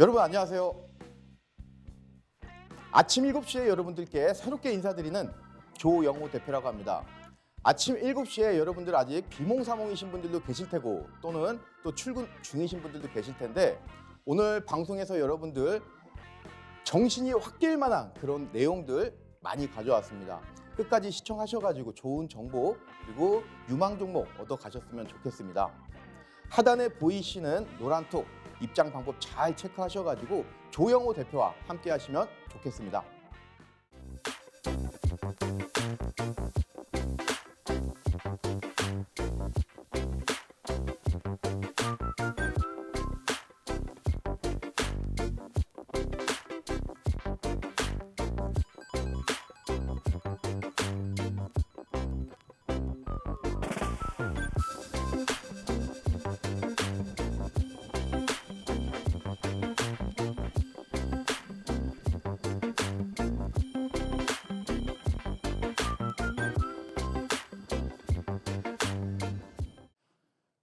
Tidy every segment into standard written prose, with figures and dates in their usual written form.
여러분 안녕하세요. 아침 7시에 여러분들께 새롭게 인사드리는 조영호 대표라고 합니다. 아침 7시에 여러분들 아직 비몽사몽이신 분들도 계실 테고 또는 또 출근 중이신 분들도 계실 텐데 오늘 방송에서 여러분들 정신이 확 깰 만한 그런 내용들 많이 가져왔습니다. 끝까지 시청하셔가지고 좋은 정보 그리고 유망 종목 얻어 가셨으면 좋겠습니다. 하단에 보이시는 노란톡 입장 방법 잘 체크하셔가지고 조영호 대표와 함께 하시면 좋겠습니다.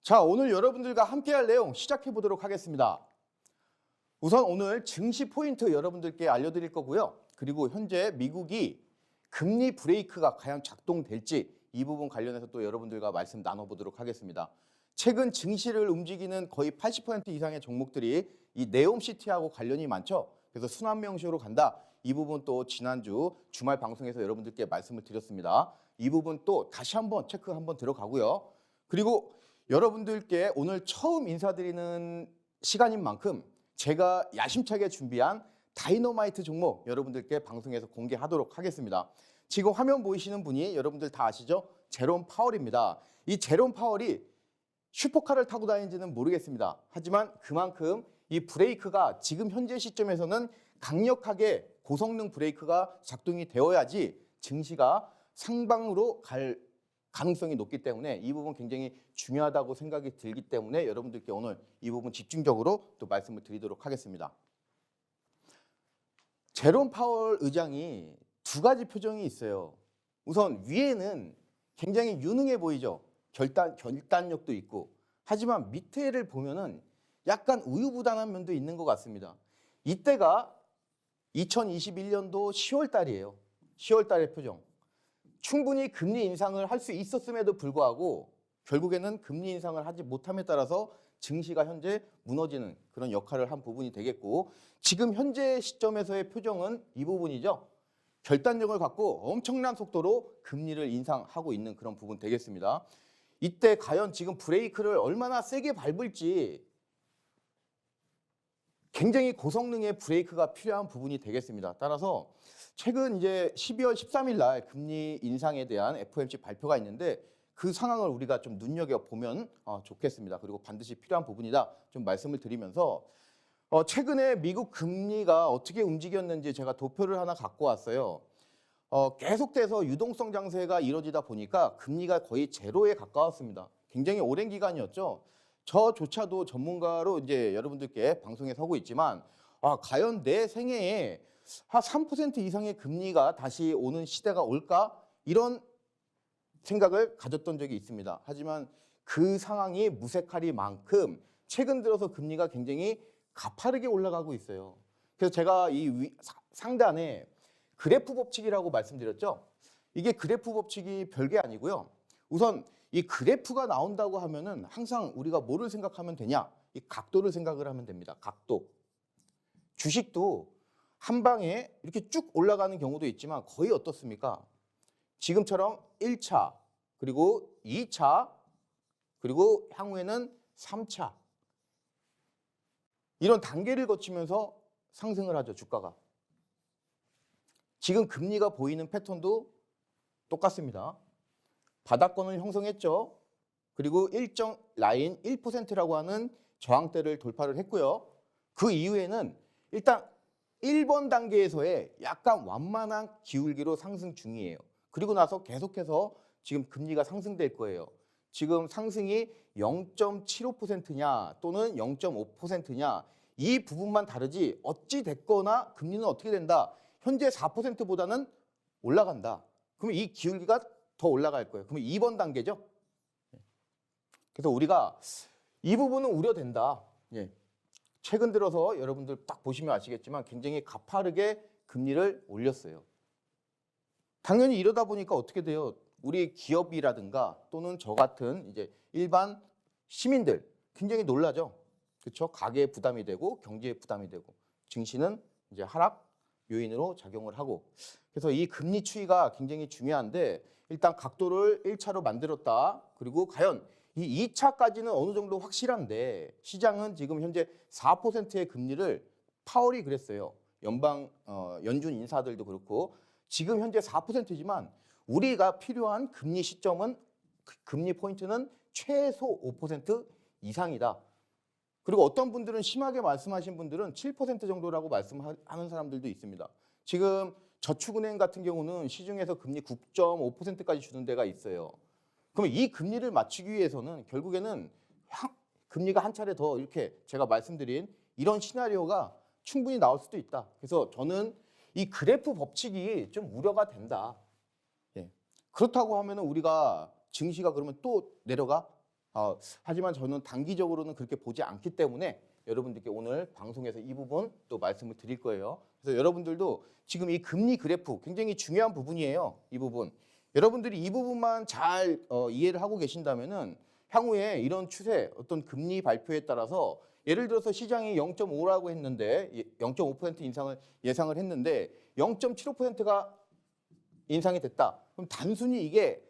자, 오늘 여러분들과 함께할 내용 시작해 보도록 하겠습니다. 우선 오늘 증시 포인트 여러분들께 알려드릴 거고요. 그리고 현재 미국이 금리 브레이크가 과연 작동될지 이 부분 관련해서 또 여러분들과 말씀 나눠보도록 하겠습니다. 최근 증시를 움직이는 거의 80% 이상의 종목들이 이 네옴시티하고 관련이 많죠. 그래서 순환명시로 간다. 이 부분 또 지난주 주말 방송에서 여러분들께 말씀을 드렸습니다. 이 부분 또 다시 한번 체크 한번 들어가고요. 그리고 여러분들께 오늘 처음 인사드리는 시간인 만큼 제가 야심차게 준비한 다이너마이트 종목 여러분들께 방송에서 공개하도록 하겠습니다. 지금 화면 보이시는 분이 여러분들 다 아시죠? 제롬 파월입니다. 이 제롬 파월이 슈퍼카를 타고 다니는지는 모르겠습니다. 하지만 그만큼 이 브레이크가 지금 현재 시점에서는 강력하게 고성능 브레이크가 작동이 되어야지 증시가 상방으로 갈 가능성이 높기 때문에 이 부분 굉장히 중요하다고 생각이 들기 때문에 여러분들께 오늘 이 부분 집중적으로 또 말씀을 드리도록 하겠습니다. 제롬 파월 의장이 두 가지 표정이 있어요. 우선 위에는 굉장히 유능해 보이죠. 결단력도 있고. 하지만 밑에를 보면은 약간 우유부단한 면도 있는 것 같습니다. 이때가 2021년도 10월 달이에요. 10월 달의 표정. 충분히 금리 인상을 할 수 있었음에도 불구하고 결국에는 금리 인상을 하지 못함에 따라서 증시가 현재 무너지는 그런 역할을 한 부분이 되겠고 지금 현재 시점에서의 표정은 이 부분이죠. 결단력을 갖고 엄청난 속도로 금리를 인상하고 있는 그런 부분 되겠습니다. 이때 과연 지금 브레이크를 얼마나 세게 밟을지 굉장히 고성능의 브레이크가 필요한 부분이 되겠습니다. 따라서 최근 이제 12월 13일 날 금리 인상에 대한 FOMC 발표가 있는데 그 상황을 우리가 좀 눈여겨보면 좋겠습니다. 그리고 반드시 필요한 부분이다 좀 말씀을 드리면서 최근에 미국 금리가 어떻게 움직였는지 제가 도표를 하나 갖고 왔어요. 계속돼서 유동성 장세가 이루어지다 보니까 금리가 거의 제로에 가까웠습니다. 굉장히 오랜 기간이었죠. 저조차도 전문가로 이제 여러분들께 방송에 서고 있지만 과연 내 생애에 한 3% 이상의 금리가 다시 오는 시대가 올까? 이런 생각을 가졌던 적이 있습니다. 하지만 그 상황이 무색하리만큼 최근 들어서 금리가 굉장히 가파르게 올라가고 있어요. 그래서 제가 이 상단에 그래프 법칙이라고 말씀드렸죠. 이게 그래프 법칙이 별게 아니고요. 우선 이 그래프가 나온다고 하면은 항상 우리가 뭐를 생각하면 되냐? 이 각도를 생각을 하면 됩니다. 각도. 주식도 한 방에 이렇게 쭉 올라가는 경우도 있지만 거의 어떻습니까? 지금처럼 1차, 그리고 2차, 그리고 향후에는 3차. 이런 단계를 거치면서 상승을 하죠, 주가가. 지금 금리가 보이는 패턴도 똑같습니다. 바닥권을 형성했죠. 그리고 일정 라인 1%라고 하는 저항대를 돌파를 했고요. 그 이후에는 일단 1번 단계에서의 약간 완만한 기울기로 상승 중이에요. 그리고 나서 계속해서 지금 금리가 상승될 거예요. 지금 상승이 0.75%냐 또는 0.5%냐 이 부분만 다르지 어찌 됐거나 금리는 어떻게 된다. 현재 4%보다는 올라간다. 그러면 이 기울기가 더 올라갈 거예요. 그러면 2번 단계죠. 그래서 우리가 이 부분은 우려된다. 최근 들어서 여러분들 딱 보시면 아시겠지만 굉장히 가파르게 금리를 올렸어요. 당연히 이러다 보니까 어떻게 돼요? 우리 기업이라든가 또는 저 같은 이제 일반 시민들 굉장히 놀라죠. 그렇죠? 가계에 부담이 되고 경제에 부담이 되고 증시는 이제 하락 요인으로 작용을 하고 그래서 이 금리 추이가 굉장히 중요한데 일단 각도를 1차로 만들었다. 그리고 과연 이 2차까지는 어느 정도 확실한데 시장은 지금 현재 4%의 금리를 파월이 그랬어요. 연준 인사들도 그렇고 지금 현재 4%지만 우리가 필요한 금리 시점은 금리 포인트는 최소 5% 이상이다. 그리고 어떤 분들은 심하게 말씀하신 분들은 7% 정도라고 말씀하는 사람들도 있습니다. 지금 저축은행 같은 경우는 시중에서 금리 9.5%까지 주는 데가 있어요. 그러면 이 금리를 맞추기 위해서는 결국에는 금리가 한 차례 더 이렇게 제가 말씀드린 이런 시나리오가 충분히 나올 수도 있다. 그래서 저는 이 그래프 법칙이 좀 우려가 된다. 예. 그렇다고 하면 우리가 증시가 그러면 또 내려가? 하지만 저는 단기적으로는 그렇게 보지 않기 때문에 여러분들께 오늘 방송에서 이 부분 또 말씀을 드릴 거예요. 그래서 여러분들도 지금 이 금리 그래프 굉장히 중요한 부분이에요. 이 부분. 여러분들이 이 부분만 잘 이해를 하고 계신다면은 향후에 이런 추세, 어떤 금리 발표에 따라서 예를 들어서 시장이 0.5라고 했는데 0.5% 인상을 예상을 했는데 0.75%가 인상이 됐다. 그럼 단순히 이게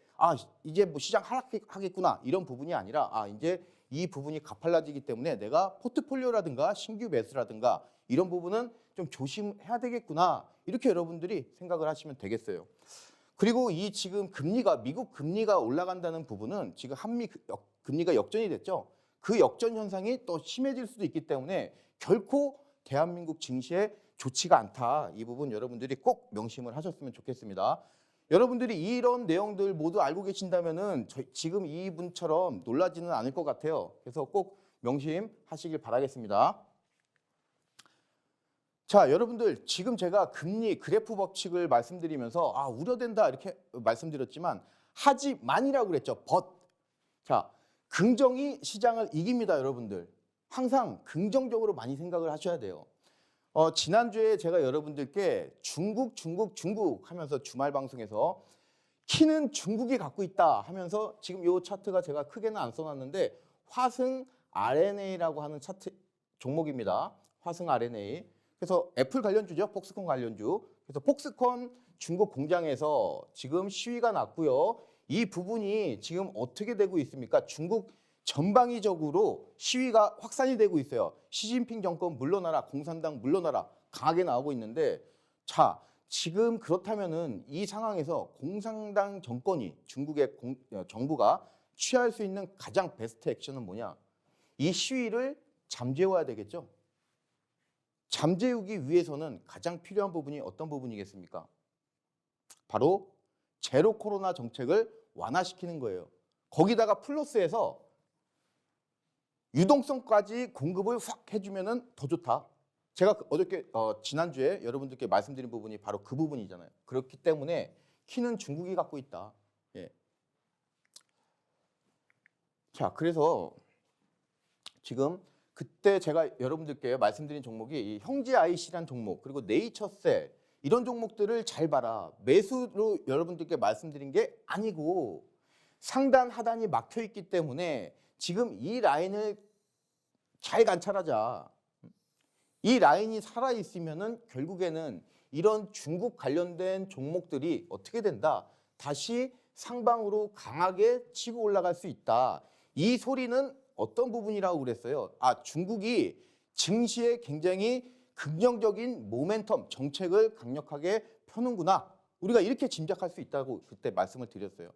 이제 뭐 시장 하락하겠구나 이런 부분이 아니라 이제 이 부분이 가팔라지기 때문에 내가 포트폴리오라든가 신규 매수라든가 이런 부분은 좀 조심해야 되겠구나 이렇게 여러분들이 생각을 하시면 되겠어요. 그리고 이 지금 미국 금리가 올라간다는 부분은 지금 한미 금리가 역전이 됐죠. 그 역전 현상이 또 심해질 수도 있기 때문에 결코 대한민국 증시에 좋지가 않다. 이 부분 여러분들이 꼭 명심을 하셨으면 좋겠습니다. 여러분들이 이런 내용들 모두 알고 계신다면은 지금 이분처럼 놀라지는 않을 것 같아요. 그래서 꼭 명심하시길 바라겠습니다. 자, 여러분들 지금 제가 금리 그래프 법칙을 말씀드리면서 우려된다 이렇게 말씀드렸지만 하지만이라고 그랬죠. 자, 긍정이 시장을 이깁니다, 여러분들. 항상 긍정적으로 많이 생각을 하셔야 돼요. 지난주에 제가 여러분들께 중국 하면서 주말 방송에서 키는 중국이 갖고 있다 하면서 지금 이 차트가 제가 크게는 안 써놨는데 화승 RNA라고 하는 차트 종목입니다. 화승 RNA. 그래서 애플 관련주죠. 폭스콘 관련주. 그래서 폭스콘 중국 공장에서 지금 시위가 났고요. 이 부분이 지금 어떻게 되고 있습니까? 중국 전방위적으로 시위가 확산이 되고 있어요. 시진핑 정권 물러나라, 공산당 물러나라 강하게 나오고 있는데 자, 지금 그렇다면은 이 상황에서 공산당 정권이 중국의 정부가 취할 수 있는 가장 베스트 액션은 뭐냐? 이 시위를 잠재워야 되겠죠. 잠재우기 위해서는 가장 필요한 부분이 어떤 부분이겠습니까? 바로 제로 코로나 정책을 완화시키는 거예요. 거기다가 플러스해서 유동성까지 공급을 확 해주면은 더 좋다. 제가 어저께 지난주에 여러분들께 말씀드린 부분이 바로 그 부분이잖아요. 그렇기 때문에 키는 중국이 갖고 있다. 예. 자, 그래서 지금 그때 제가 여러분들께 말씀드린 종목이 이 형제 IC라는 종목 그리고 네이처셀 이런 종목들을 잘 봐라. 매수로 여러분들께 말씀드린 게 아니고 상단 하단이 막혀 있기 때문에 지금 이 라인을 잘 관찰하자. 이 라인이 살아 있으면은 결국에는 이런 중국 관련된 종목들이 어떻게 된다? 다시 상방으로 강하게 치고 올라갈 수 있다. 이 소리는 어떤 부분이라고 그랬어요? 중국이 증시에 굉장히 긍정적인 모멘텀 정책을 강력하게 펴는구나. 우리가 이렇게 짐작할 수 있다고 그때 말씀을 드렸어요.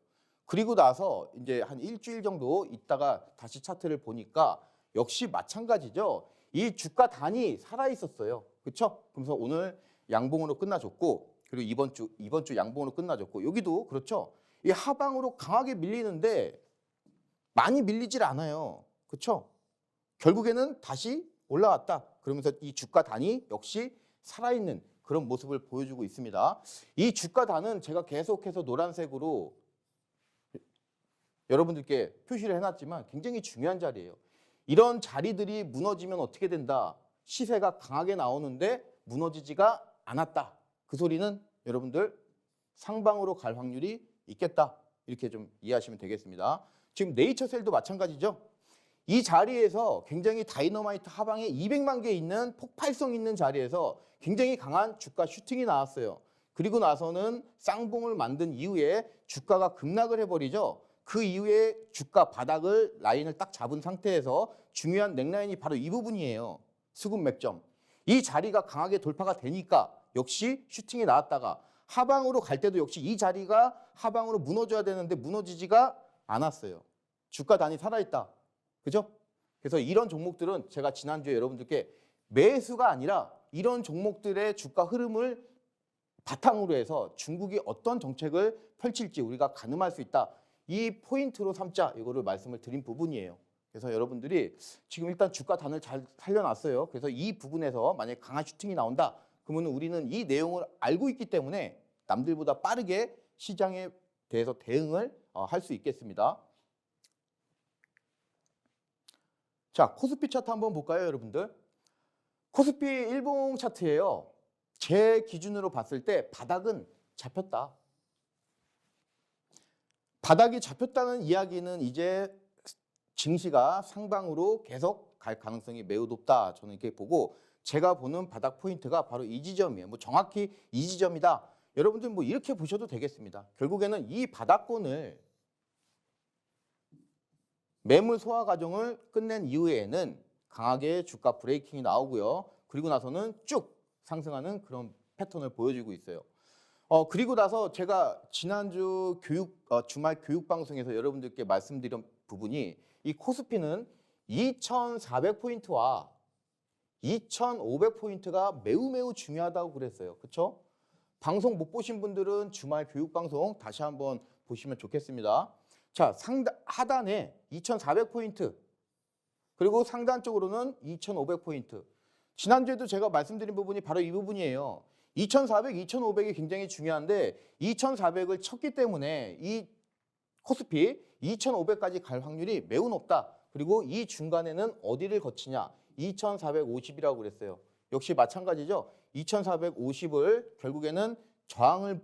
그리고 나서 이제 한 일주일 정도 있다가 다시 차트를 보니까 역시 마찬가지죠. 이 주가 단이 살아 있었어요. 그렇죠? 그래서 오늘 양봉으로 끝나줬고 그리고 이번 주 양봉으로 끝나줬고 여기도 그렇죠. 이 하방으로 강하게 밀리는데 많이 밀리질 않아요. 그렇죠? 결국에는 다시 올라왔다. 그러면서 이 주가 단이 역시 살아있는 그런 모습을 보여주고 있습니다. 이 주가 단은 제가 계속해서 노란색으로 여러분들께 표시를 해놨지만 굉장히 중요한 자리예요. 이런 자리들이 무너지면 어떻게 된다? 시세가 강하게 나오는데 무너지지가 않았다. 그 소리는 여러분들 상방으로 갈 확률이 있겠다. 이렇게 좀 이해하시면 되겠습니다. 지금 네이처셀도 마찬가지죠. 이 자리에서 굉장히 다이너마이트 하방에 200만 개 있는 폭발성 있는 자리에서 굉장히 강한 주가 슈팅이 나왔어요. 그리고 나서는 쌍봉을 만든 이후에 주가가 급락을 해버리죠. 그 이후에 주가 바닥을 라인을 딱 잡은 상태에서 중요한 넥라인이 바로 이 부분이에요. 수급 맥점. 이 자리가 강하게 돌파가 되니까 역시 슈팅이 나왔다가 하방으로 갈 때도 역시 이 자리가 하방으로 무너져야 되는데 무너지지가 않았어요. 주가 단이 살아있다. 그죠? 그래서 이런 종목들은 제가 지난주에 여러분들께 매수가 아니라 이런 종목들의 주가 흐름을 바탕으로 해서 중국이 어떤 정책을 펼칠지 우리가 가늠할 수 있다. 이 포인트로 삼자 이거를 말씀을 드린 부분이에요. 그래서 여러분들이 지금 일단 주가 단을 잘 살려놨어요. 그래서 이 부분에서 만약에 강한 슈팅이 나온다. 그러면 우리는 이 내용을 알고 있기 때문에 남들보다 빠르게 시장에 대해서 대응을 할 수 있겠습니다. 자, 코스피 차트 한번 볼까요, 여러분들? 코스피 일봉 차트예요. 제 기준으로 봤을 때 바닥은 잡혔다. 바닥이 잡혔다는 이야기는 이제 증시가 상방으로 계속 갈 가능성이 매우 높다. 저는 이렇게 보고 제가 보는 바닥 포인트가 바로 이 지점이에요. 뭐 정확히 이 지점이다. 여러분들 뭐 이렇게 보셔도 되겠습니다. 결국에는 이 바닥권을 매물 소화 과정을 끝낸 이후에는 강하게 주가 브레이킹이 나오고요. 그리고 나서는 쭉 상승하는 그런 패턴을 보여주고 있어요. 그리고 나서 제가 지난주 주말 교육 방송에서 여러분들께 말씀드린 부분이 이 코스피는 2,400포인트와 2,500포인트가 매우 중요하다고 그랬어요. 그렇죠? 방송 못 보신 분들은 주말 교육 방송 다시 한번 보시면 좋겠습니다. 자, 하단에 2,400포인트 그리고 상단 쪽으로는 2,500포인트. 지난주에도 제가 말씀드린 부분이 바로 이 부분이에요. 2,400, 2,500이 굉장히 중요한데 2,400을 쳤기 때문에 이 코스피 2,500까지 갈 확률이 매우 높다. 그리고 이 중간에는 어디를 거치냐? 2,450이라고 그랬어요. 역시 마찬가지죠. 2,450을 결국에는 저항을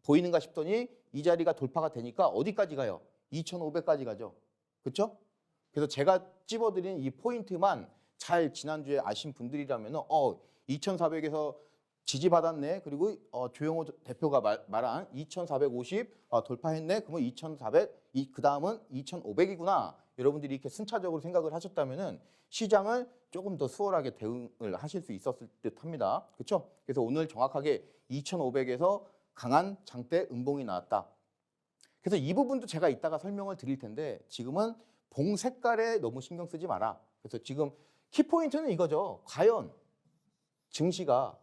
보이는가 싶더니 이 자리가 돌파가 되니까 어디까지 가요? 2,500까지 가죠. 그렇죠? 그래서 제가 찝어드린 이 포인트만 잘 지난주에 아신 분들이라면 2,400에서 지지받았네. 그리고 조영호 대표가 말한 2,450 돌파했네. 그러면 2,400, 그 다음은 2,500이구나. 여러분들이 이렇게 순차적으로 생각을 하셨다면은 시장을 조금 더 수월하게 대응을 하실 수 있었을 듯합니다. 그렇죠? 그래서 오늘 정확하게 2,500에서 강한 장대 음봉이 나왔다. 그래서 이 부분도 제가 이따가 설명을 드릴 텐데 지금은 봉 색깔에 너무 신경 쓰지 마라. 그래서 지금 키포인트는 이거죠. 과연 증시가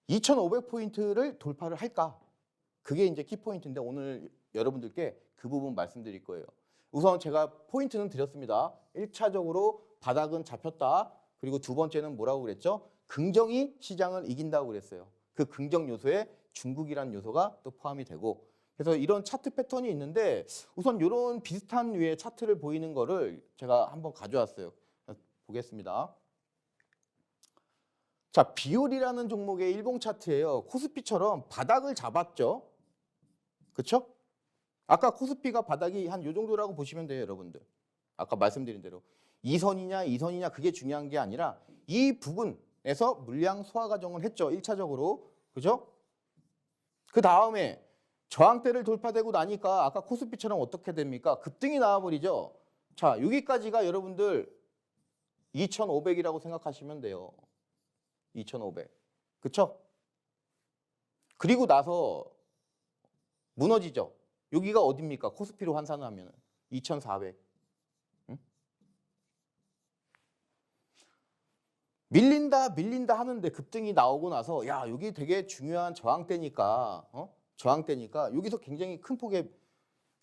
2,500포인트를 돌파를 할까? 그게 이제 키포인트인데 오늘 여러분들께 그 부분 말씀드릴 거예요. 우선 제가 포인트는 드렸습니다. 1차적으로 바닥은 잡혔다. 그리고 두 번째는 뭐라고 그랬죠? 긍정이 시장을 이긴다고 그랬어요. 그 긍정 요소에 중국이라는 요소가 또 포함이 되고 그래서 이런 차트 패턴이 있는데 우선 이런 비슷한 류의 차트를 보이는 거를 제가 한번 가져왔어요. 보겠습니다. 자, 비율이라는 종목의 일봉 차트예요. 코스피처럼 바닥을 잡았죠. 그렇죠? 아까 코스피가 바닥이 한 요 정도라고 보시면 돼요, 여러분들. 아까 말씀드린 대로. 2선이냐 그게 중요한 게 아니라 이 부분에서 물량 소화 과정을 했죠. 1차적으로. 그죠? 그 다음에 저항대를 돌파되고 나니까 아까 코스피처럼 어떻게 됩니까? 급등이 나와버리죠. 자, 여기까지가 여러분들 2,500이라고 생각하시면 돼요. 2,500. 그쵸? 그리고 나서 무너지죠. 여기가 어딥니까? 코스피로 환산하면 2,400. 응? 밀린다 하는데 급등이 나오고 나서 야, 여기 되게 중요한 저항대니까 저항대니까 여기서 굉장히 큰 폭의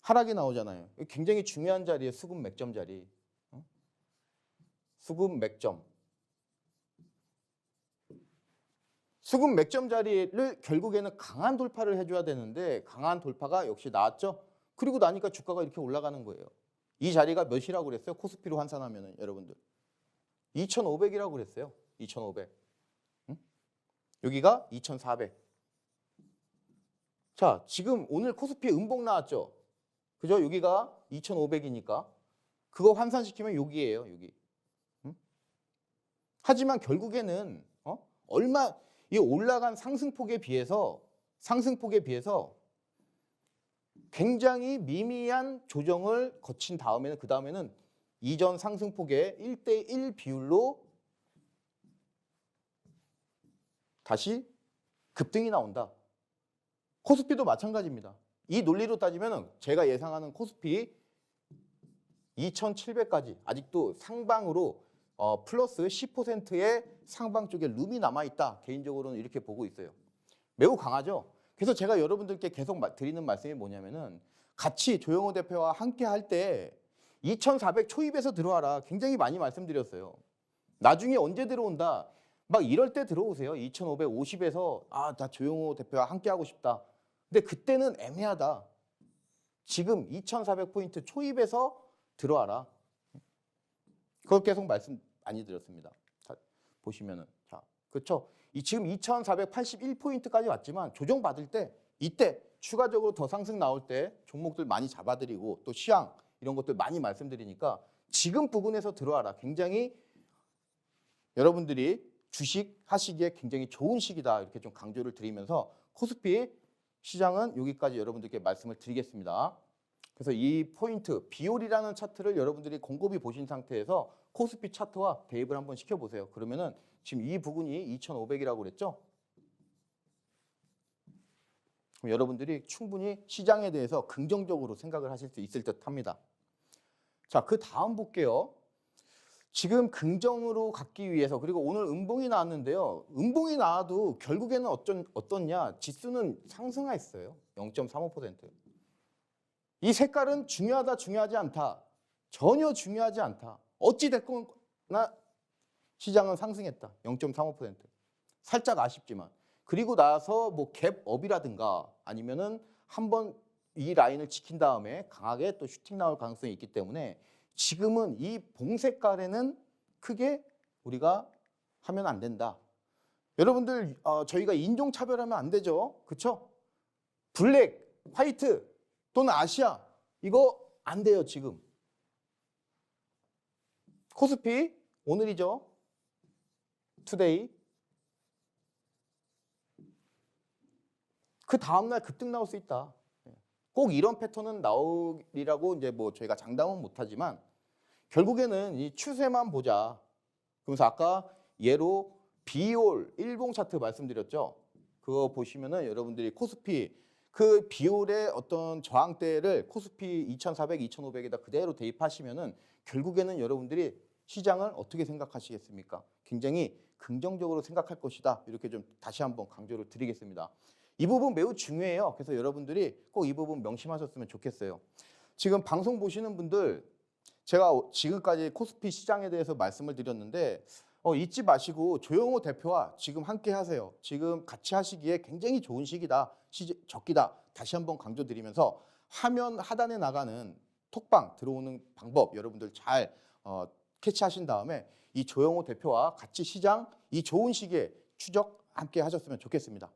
하락이 나오잖아요. 굉장히 중요한 자리에 수급 맥점 자리. 수급 맥점. 수급 맥점 자리를 결국에는 강한 돌파를 해줘야 되는데 강한 돌파가 역시 나왔죠. 그리고 나니까 주가가 이렇게 올라가는 거예요. 이 자리가 몇이라고 그랬어요? 코스피로 환산하면 여러분들. 2,500이라고 그랬어요. 2,500. 응? 여기가 2,400. 자, 지금 오늘 코스피 음봉 나왔죠? 그죠? 여기가 2,500이니까 그거 환산시키면 여기예요, 여기. 응? 하지만 결국에는 얼마 이 올라간 상승폭에 비해서 굉장히 미미한 조정을 거친 다음에는 그 다음에는 이전 상승폭의 1대1 비율로 다시 급등이 나온다. 코스피도 마찬가지입니다. 이 논리로 따지면 제가 예상하는 코스피 2,700까지 아직도 상방으로 플러스 10%의 상방 쪽에 룸이 남아있다. 개인적으로는 이렇게 보고 있어요. 매우 강하죠. 그래서 제가 여러분들께 계속 드리는 말씀이 뭐냐면은 같이 조영호 대표와 함께 할 때 2,400 초입에서 들어와라. 굉장히 많이 말씀드렸어요. 나중에 언제 들어온다. 막 이럴 때 들어오세요. 2,550에서 나 조영호 대표와 함께 하고 싶다. 근데 그때는 애매하다. 지금 2,400포인트 초입에서 들어와라. 그걸 계속 말씀 많이 드렸습니다. 자, 보시면은 그렇죠. 지금 2,481포인트까지 왔지만 조정 받을 때 이때 추가적으로 더 상승 나올 때 종목들 많이 잡아드리고 또 시황 이런 것들 많이 말씀드리니까 지금 부분에서 들어와라. 굉장히 여러분들이 주식 하시기에 굉장히 좋은 시기다. 이렇게 좀 강조를 드리면서 코스피 시장은 여기까지 여러분들께 말씀을 드리겠습니다. 그래서 이 포인트 비올이라는 차트를 여러분들이 곰곰이 보신 상태에서 코스피 차트와 대입을 한번 시켜보세요. 그러면은 지금 이 부분이 2,500이라고 그랬죠? 그럼 여러분들이 충분히 시장에 대해서 긍정적으로 생각을 하실 수 있을 듯 합니다. 자, 그 다음 볼게요. 지금 긍정으로 갖기 위해서 그리고 오늘 음봉이 나왔는데요. 음봉이 나와도 결국에는 어떻냐? 지수는 상승했어요. 0.35%. 이 색깔은 중요하다, 중요하지 않다. 전혀 중요하지 않다. 어찌 됐거나 시장은 상승했다. 0.35%. 살짝 아쉽지만. 그리고 나서 뭐 갭업이라든가 아니면은 한번 이 라인을 지킨 다음에 강하게 또 슈팅 나올 가능성이 있기 때문에 지금은 이 봉색깔에는 크게 우리가 하면 안 된다. 여러분들 저희가 인종차별하면 안 되죠. 그렇죠? 블랙, 화이트 또는 아시아 이거 안 돼요 지금. 코스피 오늘이죠. 투데이. 그 다음날 급등 나올 수 있다. 꼭 이런 패턴은 나오리라고 이제 뭐 저희가 장담은 못하지만 결국에는 이 추세만 보자. 그러면서 아까 예로 비올 일봉 차트 말씀드렸죠. 그거 보시면은 여러분들이 코스피 그 비올의 어떤 저항대를 코스피 2,400, 2,500에다 그대로 대입하시면은 결국에는 여러분들이 시장을 어떻게 생각하시겠습니까? 굉장히 긍정적으로 생각할 것이다. 이렇게 좀 다시 한번 강조를 드리겠습니다. 이 부분 매우 중요해요. 그래서 여러분들이 꼭 이 부분 명심하셨으면 좋겠어요. 지금 방송 보시는 분들 제가 지금까지 코스피 시장에 대해서 말씀을 드렸는데 잊지 마시고 조영호 대표와 지금 함께 하세요. 지금 같이 하시기에 굉장히 좋은 시기다. 적기다. 다시 한번 강조드리면서 화면 하단에 나가는 톡방 들어오는 방법 여러분들 잘 캐치하신 다음에 이 조영호 대표와 같이 시장 이 좋은 시기에 추적 함께 하셨으면 좋겠습니다.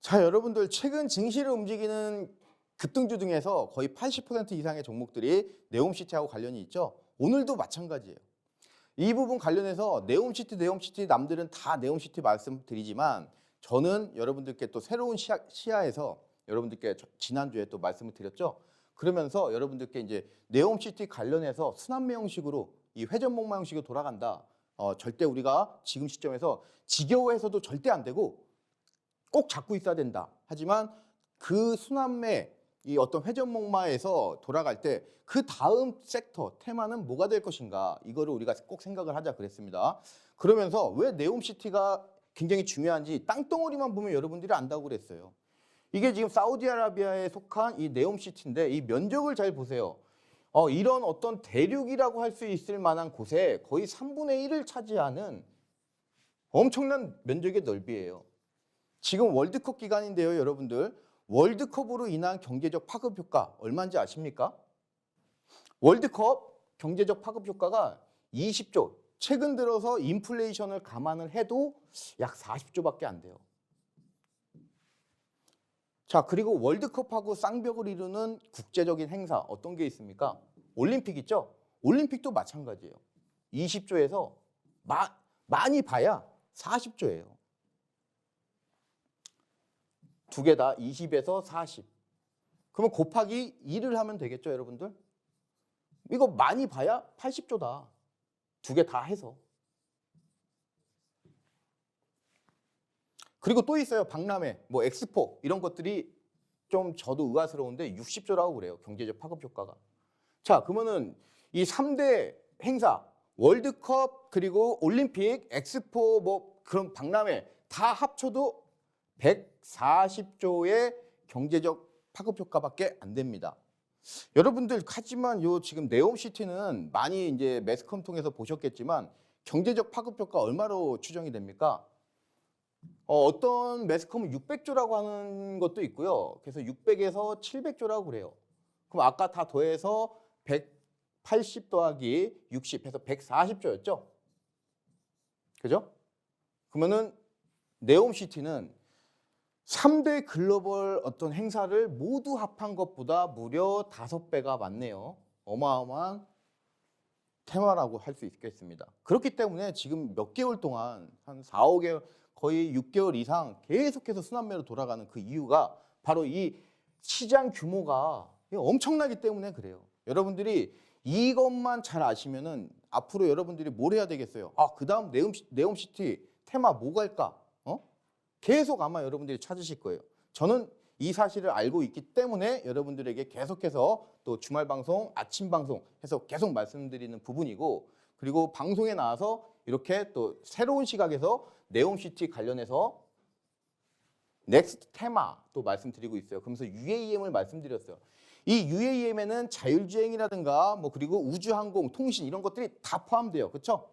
자, 여러분들 최근 증시를 움직이는 급등주 중에서 거의 80% 이상의 종목들이 네옴시티하고 관련이 있죠. 오늘도 마찬가지예요. 이 부분 관련해서 네옴시티 남들은 다 네옴시티 말씀드리지만 저는 여러분들께 또 새로운 시야에서 여러분들께 지난주에 또 말씀을 드렸죠. 그러면서 여러분들께 이제 네옴시티 관련해서 순환매 형식으로 이 회전목마 형식으로 돌아간다. 절대 우리가 지금 시점에서 지겨워해서도 절대 안 되고 꼭 잡고 있어야 된다. 하지만 그 순환매 이 어떤 회전목마에서 돌아갈 때 그 다음 섹터, 테마는 뭐가 될 것인가 이거를 우리가 꼭 생각을 하자 그랬습니다. 그러면서 왜 네옴시티가 굉장히 중요한지 땅덩어리만 보면 여러분들이 안다고 그랬어요. 이게 지금 사우디아라비아에 속한 이 네옴시티인데 이 면적을 잘 보세요. 이런 어떤 대륙이라고 할 수 있을 만한 곳에 거의 3분의 1을 차지하는 엄청난 면적의 넓이에요. 지금 월드컵 기간인데요, 여러분들. 월드컵으로 인한 경제적 파급 효과 얼마인지 아십니까? 월드컵 경제적 파급 효과가 20조. 최근 들어서 인플레이션을 감안을 해도 약 40조밖에 안 돼요. 자, 그리고 월드컵하고 쌍벽을 이루는 국제적인 행사 어떤 게 있습니까? 올림픽 있죠? 올림픽도 마찬가지예요. 20조에서 많이 봐야 40조예요. 두 개 다 20에서 40. 그러면 곱하기 2를 하면 되겠죠, 여러분들? 이거 많이 봐야 80조다. 두 개 다 해서. 그리고 또 있어요. 박람회, 뭐 엑스포 이런 것들이 좀 저도 의아스러운데 60조라고 그래요. 경제적 파급 효과가. 자, 그러면은 이 3대 행사, 월드컵 그리고 올림픽, 엑스포 뭐 그런 박람회 다 합쳐도 140조의 경제적 파급 효과밖에 안 됩니다. 여러분들 하지만 요 지금 네옴시티는 많이 이제 매스컴 통해서 보셨겠지만 경제적 파급 효과 얼마로 추정이 됩니까? 어떤 매스컴은 600조라고 하는 것도 있고요. 그래서 600에서 700조라고 그래요. 그럼 아까 다 더해서 180 더하기 60 해서 140조였죠? 그죠? 그러면은 네옴시티는 3대 글로벌 어떤 행사를 모두 합한 것보다 무려 5배가 많네요. 어마어마한 테마라고 할 수 있겠습니다. 그렇기 때문에 지금 몇 개월 동안 한 4, 5개월 거의 6개월 이상 계속해서 순환매로 돌아가는 그 이유가 바로 이 시장 규모가 엄청나기 때문에 그래요. 여러분들이 이것만 잘 아시면은 앞으로 여러분들이 뭘 해야 되겠어요? 그 다음 네옴시티 테마 뭐 갈까? 계속 아마 여러분들이 찾으실 거예요. 저는 이 사실을 알고 있기 때문에 여러분들에게 계속해서 또 주말 방송, 아침 방송 해서 계속 말씀드리는 부분이고, 그리고 방송에 나와서 이렇게 또 새로운 시각에서 네옴시티 관련해서 넥스트 테마 또 말씀드리고 있어요. 그러면서 UAM을 말씀드렸어요. 이 UAM에는 자율주행이라든가 뭐 그리고 우주항공, 통신 이런 것들이 다 포함돼요. 그렇죠?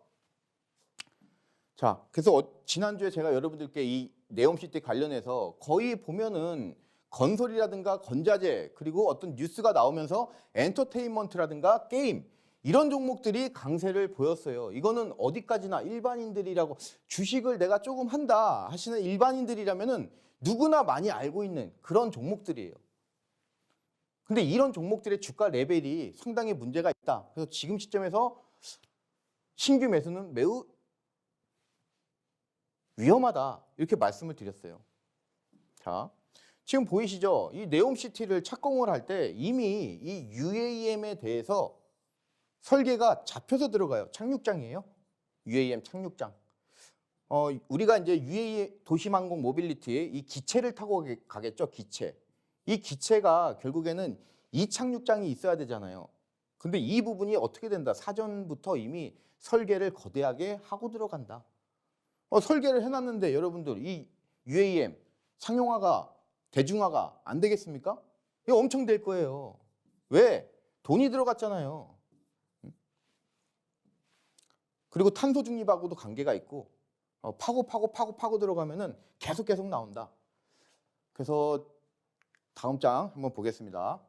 자, 그래서 지난주에 제가 여러분들께 이 네옴시티 관련해서 거의 보면은 건설이라든가 건자재 그리고 어떤 뉴스가 나오면서 엔터테인먼트라든가 게임 이런 종목들이 강세를 보였어요. 이거는 어디까지나 일반인들이라고 주식을 내가 조금 한다 하시는 일반인들이라면은 누구나 많이 알고 있는 그런 종목들이에요. 근데 이런 종목들의 주가 레벨이 상당히 문제가 있다. 그래서 지금 시점에서 신규 매수는 매우 위험하다 이렇게 말씀을 드렸어요. 자, 지금 보이시죠? 이 네옴시티를 착공을 할 때 이미 이 UAM에 대해서 설계가 잡혀서 들어가요. 착륙장이에요. UAM 착륙장. 우리가 이제 UAM 도심항공 모빌리티 이 기체를 타고 가겠죠. 기체. 이 기체가 결국에는 이 착륙장이 있어야 되잖아요. 근데 이 부분이 어떻게 된다? 사전부터 이미 설계를 거대하게 하고 들어간다. 설계를 해놨는데 여러분들 이 UAM 상용화가 대중화가 안 되겠습니까? 이거 엄청 될 거예요. 왜? 돈이 들어갔잖아요. 그리고 탄소 중립하고도 관계가 있고 파고 들어가면은 계속 나온다. 그래서 다음 장 한번 보겠습니다.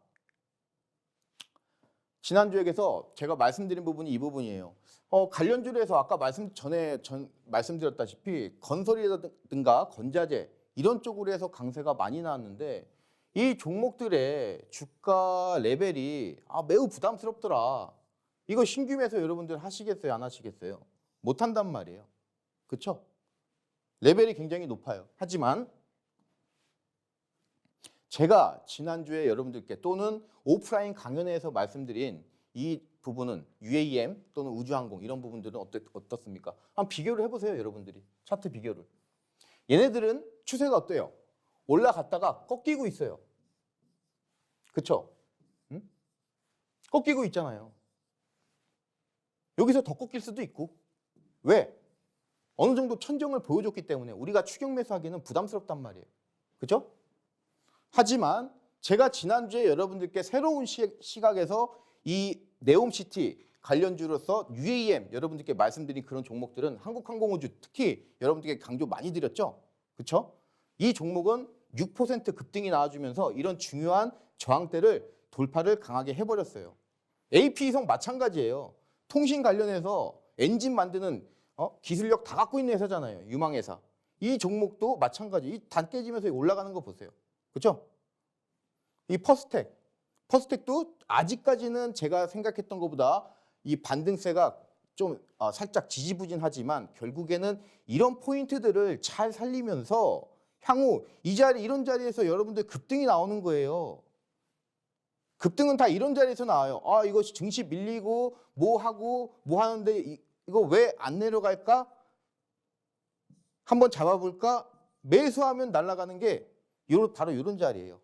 지난주에서 제가 말씀드린 부분이 이 부분이에요. 관련주에서 아까 말씀드렸다시피 건설이라든가 건자재 이런 쪽으로 해서 강세가 많이 나왔는데 이 종목들의 주가 레벨이 매우 부담스럽더라. 이거 신규 매수 여러분들 하시겠어요? 안 하시겠어요? 못 한단 말이에요. 그렇죠? 레벨이 굉장히 높아요. 하지만 제가 지난주에 여러분들께 또는 오프라인 강연회에서 말씀드린 이 부분은 UAM 또는 우주항공 이런 부분들은 어떻습니까? 한번 비교를 해보세요. 여러분들이 차트 비교를. 얘네들은 추세가 어때요? 올라갔다가 꺾이고 있어요. 그쵸? 응? 꺾이고 있잖아요. 여기서 더 꺾일 수도 있고. 왜? 어느 정도 천정을 보여줬기 때문에 우리가 추격 매수하기는 부담스럽단 말이에요. 그죠? 하지만 제가 지난주에 여러분들께 새로운 시각에서 이 네옴시티 관련주로서 UAM 여러분들께 말씀드린 그런 종목들은 한국항공우주 특히 여러분들께 강조 많이 드렸죠. 그렇죠? 이 종목은 6% 급등이 나와주면서 이런 중요한 저항대를 돌파를 강하게 해버렸어요. AP이성 마찬가지예요. 통신 관련해서 엔진 만드는 기술력 다 갖고 있는 회사잖아요. 유망회사. 이 종목도 마찬가지. 이 단 깨지면서 올라가는 거 보세요. 그렇죠? 이 퍼스텍도 아직까지는 제가 생각했던 것보다 이 반등세가 좀 살짝 지지부진하지만 결국에는 이런 포인트들을 잘 살리면서 향후 이 자리 이런 자리에서 여러분들 급등이 나오는 거예요. 급등은 다 이런 자리에서 나와요. 아, 이거 증시 밀리고 뭐 하고 뭐 하는데 이거 왜 안 내려갈까? 한번 잡아볼까? 매수하면 날아가는 게 바로 이런 자리예요.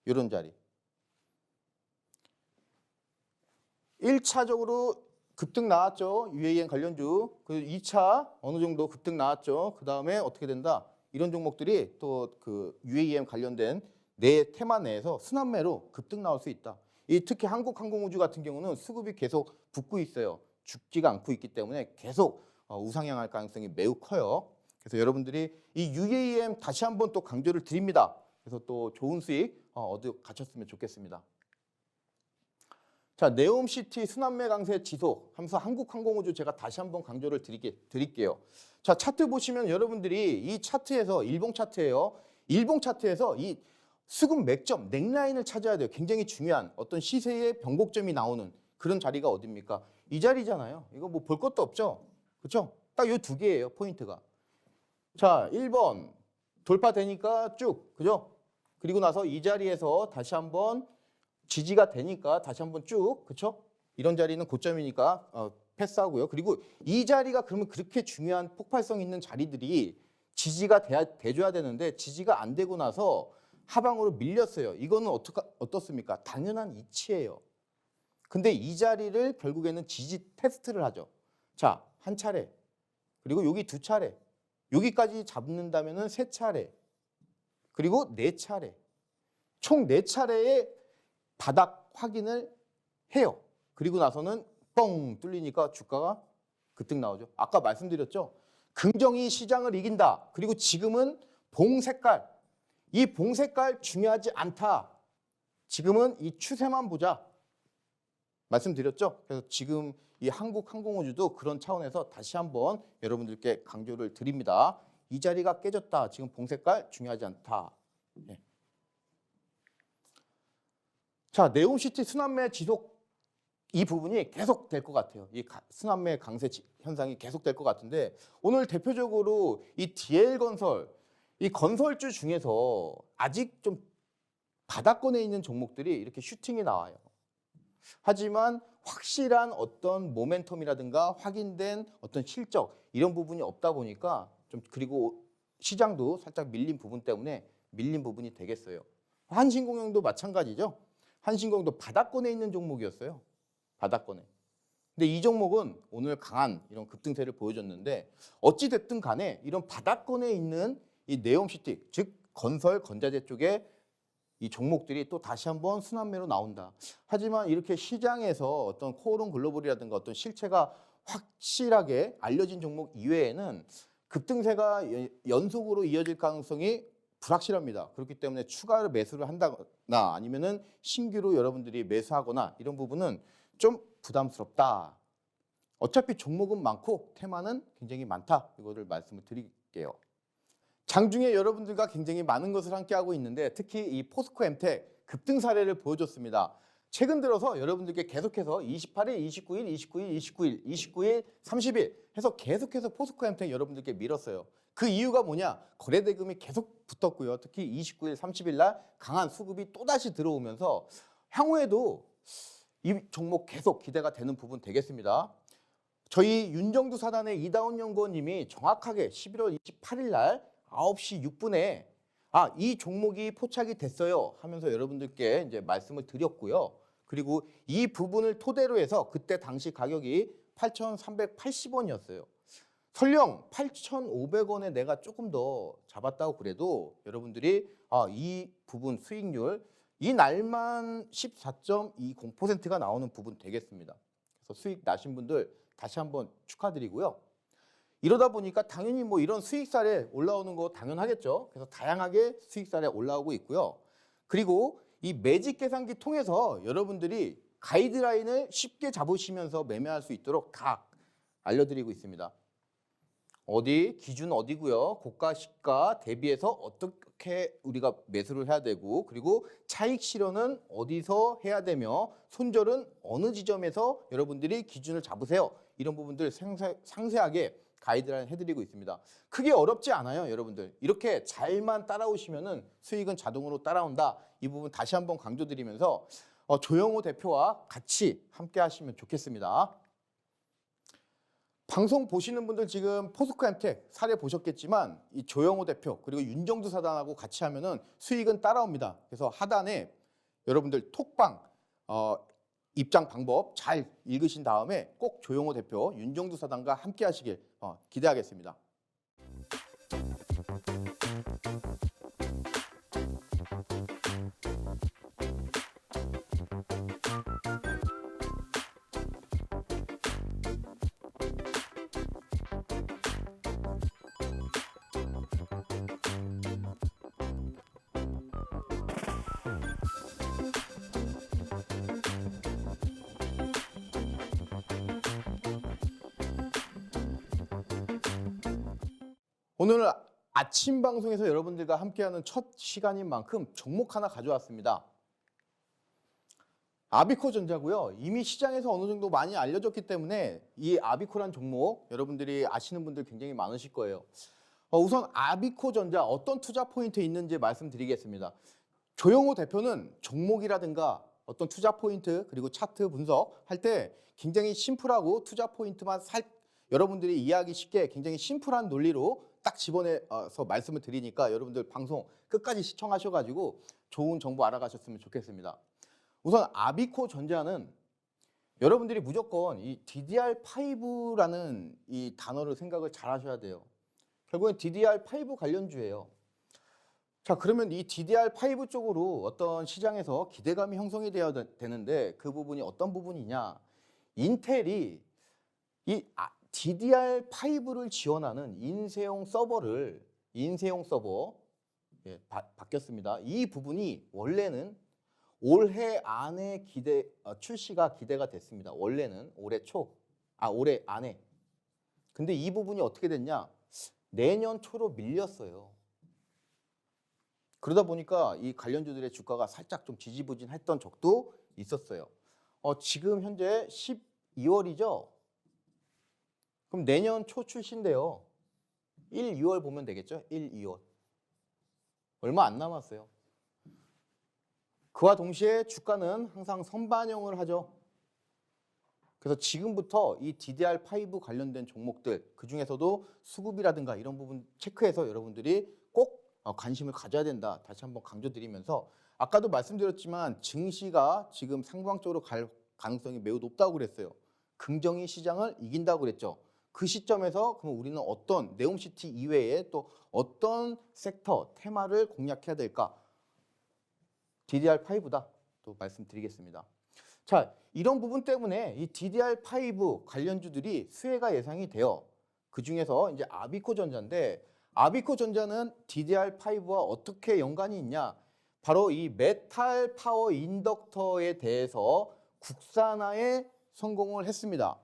이런 자리. 1차적으로 급등 나왔죠. UAM 관련주. 그 2차 어느 정도 급등 나왔죠. 그 다음에 어떻게 된다? 이런 종목들이 또 그 UAM 관련된 내 테마 내에서 순환매로 급등 나올 수 있다. 특히 한국항공우주 같은 경우는 수급이 계속 붙고 있어요. 죽지가 않고 있기 때문에 계속 우상향할 가능성이 매우 커요. 그래서 여러분들이 이 UAM 다시 한번 또 강조를 드립니다. 그래서 또 좋은 수익 얻어 가셨으면 좋겠습니다. 자, 네옴시티 순환매 강세 지속 하면서 한국항공우주 제가 다시 한번 강조를 드릴게요. 자, 차트 보시면 여러분들이 이 차트에서 일봉 차트예요. 일봉 차트에서 이 수급 맥점, 넥라인을 찾아야 돼요. 굉장히 중요한 어떤 시세의 변곡점이 나오는 그런 자리가 어딥니까? 이 자리잖아요. 이거 뭐 볼 것도 없죠. 그렇죠? 딱 이 두 개예요, 포인트가. 자, 1번 돌파되니까 쭉, 그죠? 그리고 나서 이 자리에서 다시 한번 지지가 되니까 다시 한번 쭉, 그렇죠? 이런 자리는 고점이니까 패스하고요. 그리고 이 자리가 그러면 그렇게 중요한 폭발성 있는 자리들이 지지가 돼줘야 되는데 지지가 안 되고 나서 하방으로 밀렸어요. 이거는 어떻습니까? 당연한 이치예요. 근데 이 자리를 결국에는 지지 테스트를 하죠. 자, 한 차례, 그리고 여기 두 차례, 여기까지 잡는다면은 세 차례, 그리고 네 차례, 총 네 차례의 바닥 확인을 해요. 그리고 나서는 뻥 뚫리니까 주가가 급등 나오죠. 아까 말씀드렸죠. 긍정이 시장을 이긴다. 그리고 지금은 봉 색깔. 이 봉 색깔 중요하지 않다. 지금은 이 추세만 보자. 말씀드렸죠. 그래서 지금 이 한국항공우주도 그런 차원에서 다시 한번 여러분들께 강조를 드립니다. 이 자리가 깨졌다. 지금 봉 색깔 중요하지 않다. 네. 자, 네옴시티 순환매 지속 이 부분이 계속 될 것 같아요. 이 순환매 강세 현상이 계속 될 것 같은데 오늘 대표적으로 이 DL건설, 이 건설주 중에서 아직 좀 바닥권에 있는 종목들이 이렇게 슈팅이 나와요. 하지만 확실한 어떤 모멘텀이라든가 확인된 어떤 실적 이런 부분이 없다 보니까 좀 그리고 시장도 살짝 밀린 부분 때문에 밀린 부분이 되겠어요. 한신공영도 마찬가지죠. 한신공영도 바닥권에 있는 종목이었어요. 바닥권에. 근데 이 종목은 오늘 강한 이런 급등세를 보여줬는데 어찌 됐든 간에 이런 바닥권에 있는 이 네옴시티 즉 건설 건자재 쪽에 이 종목들이 또 다시 한번 순환매로 나온다. 하지만 이렇게 시장에서 어떤 코오롱 글로벌이라든가 어떤 실체가 확실하게 알려진 종목 이외에는 급등세가 연속으로 이어질 가능성이 불확실합니다. 그렇기 때문에 추가로 매수를 한다거나 아니면은 신규로 여러분들이 매수하거나 이런 부분은 좀 부담스럽다. 어차피 종목은 많고 테마는 굉장히 많다. 이거를 말씀을 드릴게요. 장중에 여러분들과 굉장히 많은 것을 함께하고 있는데 특히 이 포스코 엠텍 급등 사례를 보여줬습니다. 최근 들어서 여러분들께 계속해서 28일, 29일, 29일, 29일, 29일, 30일 해서 계속해서 포스코 엠텍 여러분들께 밀었어요. 그 이유가 뭐냐? 거래대금이 계속 붙었고요. 특히 29일, 30일 날 강한 수급이 또다시 들어오면서 향후에도 이 종목 계속 기대가 되는 부분 되겠습니다. 저희 윤정두 사단의 이다운 연구원님이 정확하게 11월 28일 날 9시 6분에 이 종목이 포착이 됐어요 하면서 여러분들께 이제 말씀을 드렸고요. 그리고 이 부분을 토대로 해서 그때 당시 가격이 8,380원이었어요. 설령 8,500원에 내가 조금 더 잡았다고 그래도 여러분들이 이 부분 수익률 이 날만 14.20%가 나오는 부분 되겠습니다. 그래서 수익 나신 분들 다시 한번 축하드리고요. 이러다 보니까 당연히 뭐 이런 수익사례 올라오는 거 당연하겠죠. 그래서 다양하게 수익사례 올라오고 있고요. 그리고 이 매직 계산기 통해서 여러분들이 가이드라인을 쉽게 잡으시면서 매매할 수 있도록 다 알려드리고 있습니다. 어디 기준 어디고요. 고가 시가 대비해서 어떻게 우리가 매수를 해야 되고 그리고 차익 실현은 어디서 해야 되며 손절은 어느 지점에서 여러분들이 기준을 잡으세요. 이런 부분들 상세하게 가이드라인 해드리고 있습니다. 크게 어렵지 않아요, 여러분들. 이렇게 잘만 따라오시면은 수익은 자동으로 따라온다. 이 부분 다시 한번 강조드리면서 조영호 대표와 같이 함께 하시면 좋겠습니다. 방송 보시는 분들 지금 포스코엠텍 사례 보셨겠지만 이 조영호 대표 그리고 윤정두 사단하고 같이 하면은 수익은 따라옵니다. 그래서 하단에 여러분들 톡방 입장 방법 잘 읽으신 다음에 꼭 조영호 대표, 윤정두 사단과 함께 하시길 기대하겠습니다. 오늘 아침 방송에서 여러분들과 함께하는 첫 시간인 만큼 종목 하나 가져왔습니다. 아비코전자고요. 이미 시장에서 어느 정도 많이 알려졌기 때문에 이 아비코란 종목 여러분들이 아시는 분들 굉장히 많으실 거예요. 우선 아비코전자 어떤 투자 포인트 있는지 말씀드리겠습니다. 조영호 대표는 종목이라든가 어떤 투자 포인트 그리고 차트 분석할 때 굉장히 심플하고 투자 포인트만 여러분들이 이해하기 쉽게 굉장히 심플한 논리로 딱 집어내서 말씀을 드리니까 여러분들 방송 끝까지 시청하셔가지고 좋은 정보 알아가셨으면 좋겠습니다. 우선 아비코전자는 여러분들이 무조건 이 DDR5라는 이 단어를 생각을 잘 하셔야 돼요. 결국엔 DDR5 관련주예요. 자, 그러면 이 DDR5 쪽으로 어떤 시장에서 기대감이 형성이 되어야 되는데 그 부분이 어떤 부분이냐. 인텔이 이 DDR5를 지원하는 인쇄용 서버 바뀌었습니다. 이 부분이 원래는 올해 안에 출시가 기대가 됐습니다. 원래는 올해 안에. 근데 이 부분이 어떻게 됐냐? 내년 초로 밀렸어요. 그러다 보니까 이 관련주들의 주가가 살짝 좀 지지부진했던 적도 있었어요. 지금 현재 12월이죠? 그럼 내년 초 출시인데요. 1, 2월 보면 되겠죠? 1, 2월. 얼마 안 남았어요. 그와 동시에 주가는 항상 선반영을 하죠. 그래서 지금부터 이 DDR5 관련된 종목들, 그중에서도 수급이라든가 이런 부분 체크해서 여러분들이 꼭 관심을 가져야 된다. 다시 한번 강조드리면서 아까도 말씀드렸지만 증시가 지금 상방적으로 갈 가능성이 매우 높다고 그랬어요. 긍정이 시장을 이긴다고 그랬죠. 그 시점에서 그럼 우리는 어떤 네옴시티 이외에 또 어떤 섹터, 테마를 공략해야 될까? DDR5다 또 말씀드리겠습니다. 자, 이런 부분 때문에 이 DDR5 관련주들이 수혜가 예상이 돼요. 그중에서 이제 아비코전자인데 아비코전자는 DDR5와 어떻게 연관이 있냐? 바로 이 메탈 파워 인덕터에 대해서 국산화에 성공을 했습니다.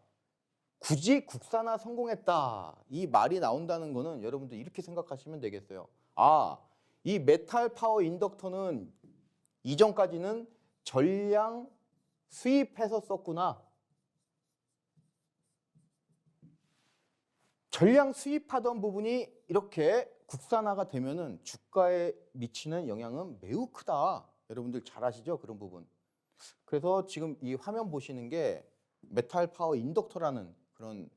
굳이 국산화 성공했다 이 말이 나온다는 거는 여러분들 이렇게 생각하시면 되겠어요. 이 메탈 파워 인덕터는 이전까지는 전량 수입해서 썼구나. 전량 수입하던 부분이 이렇게 국산화가 되면은 주가에 미치는 영향은 매우 크다. 여러분들 잘 아시죠? 그런 부분. 그래서 지금 이 화면 보시는 게 메탈 파워 인덕터라는 그런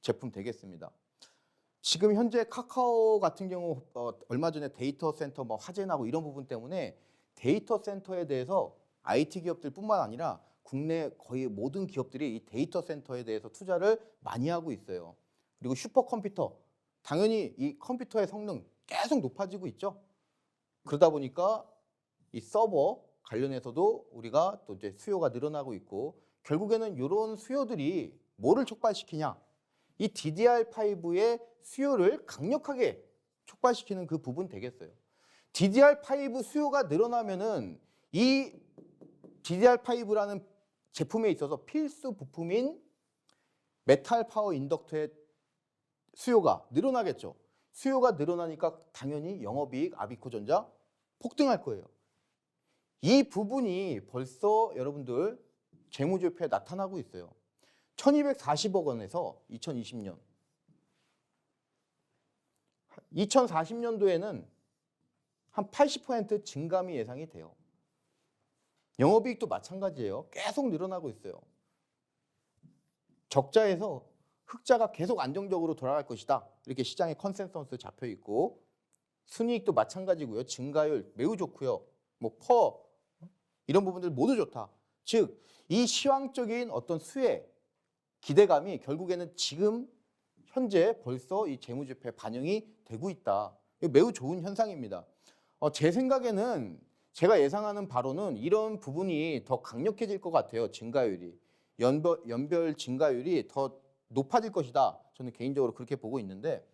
제품 되겠습니다. 지금 현재 카카오 같은 경우 얼마 전에 데이터 센터 뭐 화재 나고 이런 부분 때문에 데이터 센터에 대해서 IT 기업들뿐만 아니라 국내 거의 모든 기업들이 이 데이터 센터에 대해서 투자를 많이 하고 있어요. 그리고 슈퍼컴퓨터, 당연히 이 컴퓨터의 성능 계속 높아지고 있죠. 그러다 보니까 이 서버 관련해서도 우리가 또 이제 수요가 늘어나고 있고, 결국에는 이런 수요들이 뭐를 촉발시키냐? 이 DDR5의 수요를 강력하게 촉발시키는 그 부분 되겠어요. DDR5 수요가 늘어나면은 이 DDR5라는 제품에 있어서 필수 부품인 메탈 파워 인덕터의 수요가 늘어나겠죠. 수요가 늘어나니까 당연히 영업이익 아비코전자 폭등할 거예요. 이 부분이 벌써 여러분들 재무제표에 나타나고 있어요. 1240억 원에서 2020년 2040년도에는 한 80% 증감이 예상이 돼요. 영업이익도 마찬가지예요. 계속 늘어나고 있어요. 적자에서 흑자가 계속 안정적으로 돌아갈 것이다. 이렇게 시장의 컨센서스 잡혀 있고, 순이익도 마찬가지고요. 증가율 매우 좋고요. 뭐 이런 부분들 모두 좋다. 즉, 이 시황적인 어떤 수혜 기대감이 결국에는 지금 현재 벌써 이 재무제표에 반영이 되고 있다. 매우 좋은 현상입니다. 제 생각에는 제가 예상하는 바로는 이런 부분이 더 강력해질 것 같아요. 증가율이. 연별 증가율이 더 높아질 것이다. 저는 개인적으로 그렇게 보고 있는데,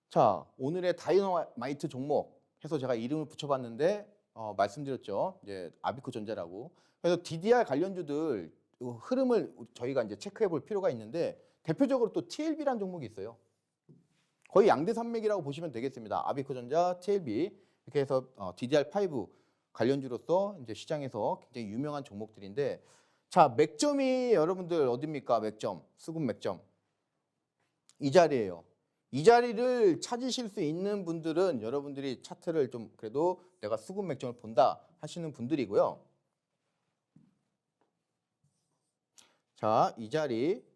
자, 오늘의 다이너마이트 종목 해서 제가 이름을 붙여봤는데 말씀드렸죠. 이제 아비코전자라고. 그래서 DDR 관련주들 흐름을 저희가 이제 체크해 볼 필요가 있는데, 대표적으로 또 TLB라는 종목이 있어요. 거의 양대 산맥이라고 보시면 되겠습니다. 아비코전자, TLB 이렇게 해서 DDR5 관련주로서 이제 시장에서 굉장히 유명한 종목들인데, 자, 맥점이 여러분들 어딥니까? 맥점, 수급 맥점. 이 자리예요. 이 자리를 찾으실 수 있는 분들은 여러분들이 차트를 좀 그래도 내가 수급 맥점을 본다 하시는 분들이고요. 자, 이 자리.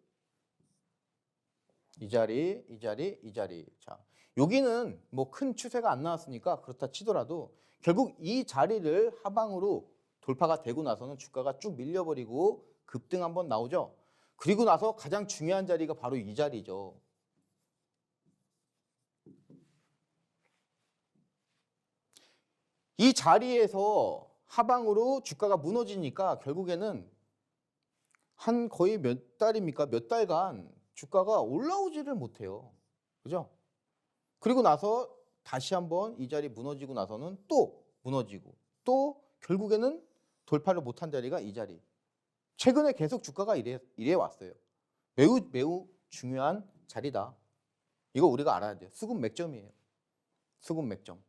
자, 여기는 뭐 큰 추세가 안 나왔으니까 그렇다 치더라도 결국 이 자리를 하방으로 돌파가 되고 나서는 주가가 쭉 밀려버리고 급등 한번 나오죠. 그리고 나서 가장 중요한 자리가 바로 이 자리죠. 이 자리에서 하방으로 주가가 무너지니까 결국에는 한 거의 몇 달입니까? 몇 달간 주가가 올라오지를 못해요. 그죠? 그리고 나서 다시 한번 이 자리 무너지고 나서는 또 무너지고, 또 결국에는 돌파를 못한 자리가 이 자리. 최근에 계속 주가가 이래 왔어요. 매우 중요한 자리다. 이거 우리가 알아야 돼요. 수급 맥점이에요. 수급 맥점.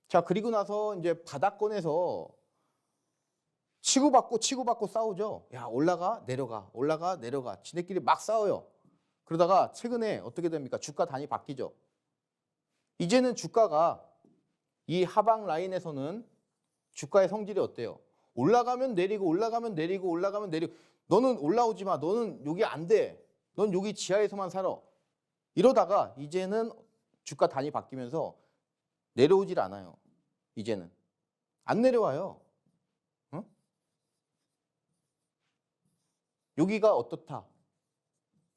자, 그리고 나서 이제 바닥권에서 치고받고 싸우죠. 야, 올라가 내려가 지네끼리 막 싸워요. 그러다가 최근에 어떻게 됩니까? 주가 단위 바뀌죠. 이제는 주가가 이 하방 라인에서는 주가의 성질이 어때요? 올라가면 내리고 너는 올라오지 마. 너는 여기 안 돼. 넌 여기 지하에서만 살아. 이러다가 이제는 주가 단위 바뀌면서 내려오질 않아요. 이제는 안 내려와요. 응? 여기가 어떻다?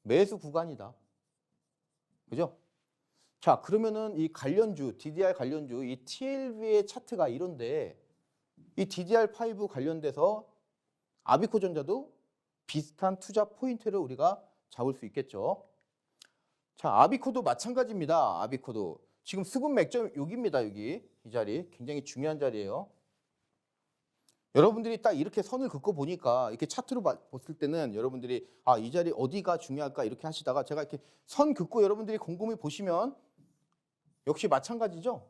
매수 구간이다. 그죠? 자, 그러면은 이 관련주, DDR 관련주, 이 TLB의 차트가 이런데, 이 DDR5 관련돼서 아비코전자도 비슷한 투자 포인트를 우리가 잡을 수 있겠죠. 자, 아비코도 마찬가지입니다. 아비코도 지금 수급 맥점 여기입니다. 여기 이 자리 굉장히 중요한 자리예요. 여러분들이 딱 이렇게 선을 긋고 보니까 이렇게 차트로 봤을 때는 여러분들이 이 자리 어디가 중요할까 이렇게 하시다가 제가 이렇게 선 긋고 여러분들이 곰곰이 보시면 역시 마찬가지죠.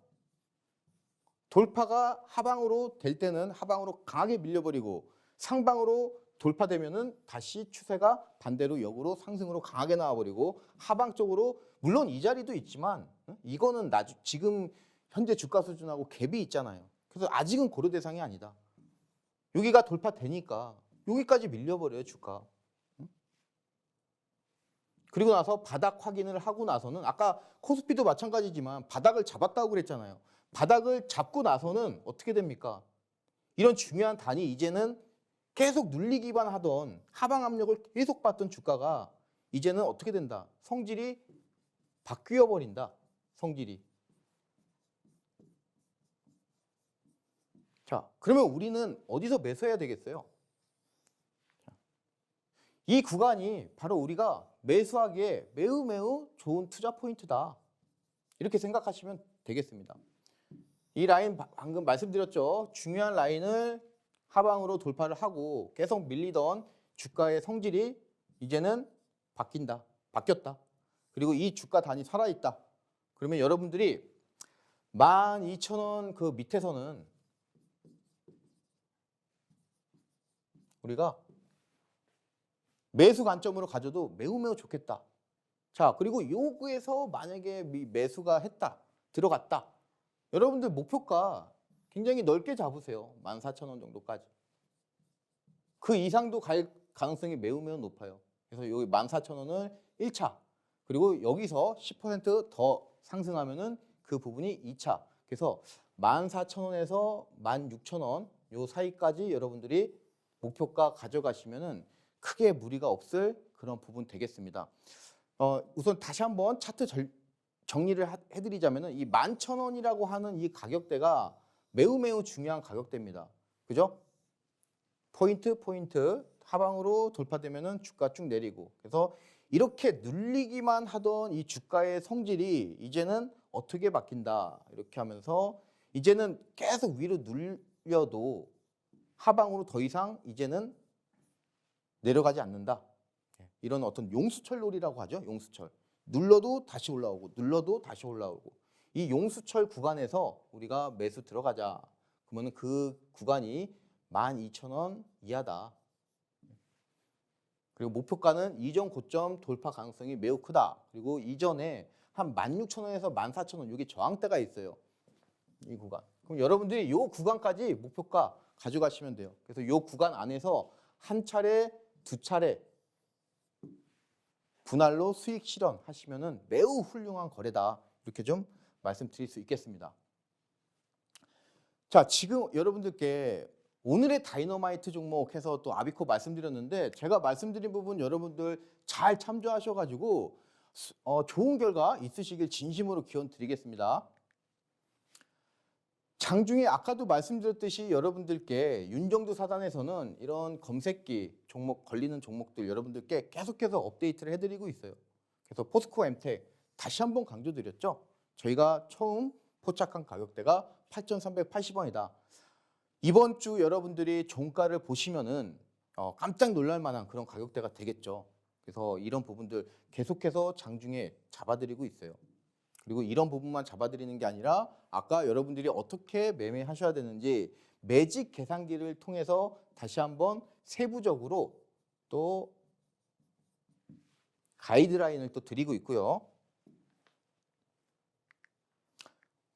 돌파가 하방으로 될 때는 하방으로 강하게 밀려버리고, 상방으로 돌파되면은 다시 추세가 반대로 역으로 상승으로 강하게 나와버리고, 하방 쪽으로 물론 이 자리도 있지만 이거는 지금 현재 주가 수준하고 갭이 있잖아요. 그래서 아직은 고려 대상이 아니다. 여기가 돌파되니까 여기까지 밀려버려요, 주가. 그리고 나서 바닥 확인을 하고 나서는 아까 코스피도 마찬가지지만 바닥을 잡았다고 그랬잖아요. 바닥을 잡고 나서는 어떻게 됩니까? 이런 중요한 단위 이제는 계속 눌리기만 하던 하방 압력을 계속 받던 주가가 이제는 어떻게 된다? 성질이 바뀌어 버린다. 성질이. 자, 그러면 우리는 어디서 매수해야 되겠어요? 이 구간이 바로 우리가 매수하기에 매우 좋은 투자 포인트다. 이렇게 생각하시면 되겠습니다. 이 라인 방금 말씀드렸죠. 중요한 라인을 하방으로 돌파를 하고 계속 밀리던 주가의 성질이 이제는 바뀌었다. 그리고 이 주가 단위 살아있다. 그러면 여러분들이 12,000원 그 밑에서는 우리가 매수 관점으로 가져도 매우 좋겠다. 자, 그리고 요구에서 만약에 매수가 들어갔다. 여러분들 목표가 굉장히 넓게 잡으세요. 14,000원 정도까지. 그 이상도 갈 가능성이 매우 높아요. 그래서 여기 14,000원을 1차, 그리고 여기서 10% 더 상승하면은 그 부분이 2차. 그래서 14,000원에서 16,000원 요 사이까지 여러분들이 목표가 가져가시면은 크게 무리가 없을 그런 부분 되겠습니다. 우선 다시 한번 차트 정리를 해드리자면은 이 11,000원이라고 하는 이 가격대가 매우 중요한 가격대입니다. 그죠? 포인트 하방으로 돌파되면은 주가 쭉 내리고, 그래서 이렇게 눌리기만 하던 이 주가의 성질이 이제는 어떻게 바뀐다. 이렇게 하면서 이제는 계속 위로 눌려도 하방으로 더 이상 이제는 내려가지 않는다. 이런 어떤 용수철놀이라고 하죠. 용수철. 눌러도 다시 올라오고 눌러도 다시 올라오고, 이 용수철 구간에서 우리가 매수 들어가자. 그러면 그 구간이 12,000원 이하다. 그리고 목표가는 이전 고점 돌파 가능성이 매우 크다. 그리고 이전에 한 16,000원에서 14,000원 이게 저항대가 있어요. 이 구간. 그럼 여러분들이 이 구간까지 목표가 가져가시면 돼요. 그래서 이 구간 안에서 한 차례, 두 차례 분할로 수익 실현하시면은 매우 훌륭한 거래다. 이렇게 좀 말씀드릴 수 있겠습니다. 자, 지금 여러분들께 오늘의 다이너마이트 종목 해서 또 아비코 말씀드렸는데, 제가 말씀드린 부분 여러분들 잘 참조하셔가지고 좋은 결과 있으시길 진심으로 기원 드리겠습니다. 장중에 아까도 말씀드렸듯이 여러분들께 윤정두 사단에서는 이런 검색기 종목 걸리는 종목들 여러분들께 계속해서 업데이트를 해드리고 있어요. 그래서 포스코 엠텍 다시 한번 강조드렸죠. 저희가 처음 포착한 가격대가 8,380원이다. 이번 주 여러분들이 종가를 보시면은 깜짝 놀랄 만한 그런 가격대가 되겠죠. 그래서 이런 부분들 계속해서 장중에 잡아드리고 있어요. 그리고 이런 부분만 잡아드리는 게 아니라 아까 여러분들이 어떻게 매매하셔야 되는지 매직 계산기를 통해서 다시 한번 세부적으로 또 가이드라인을 또 드리고 있고요.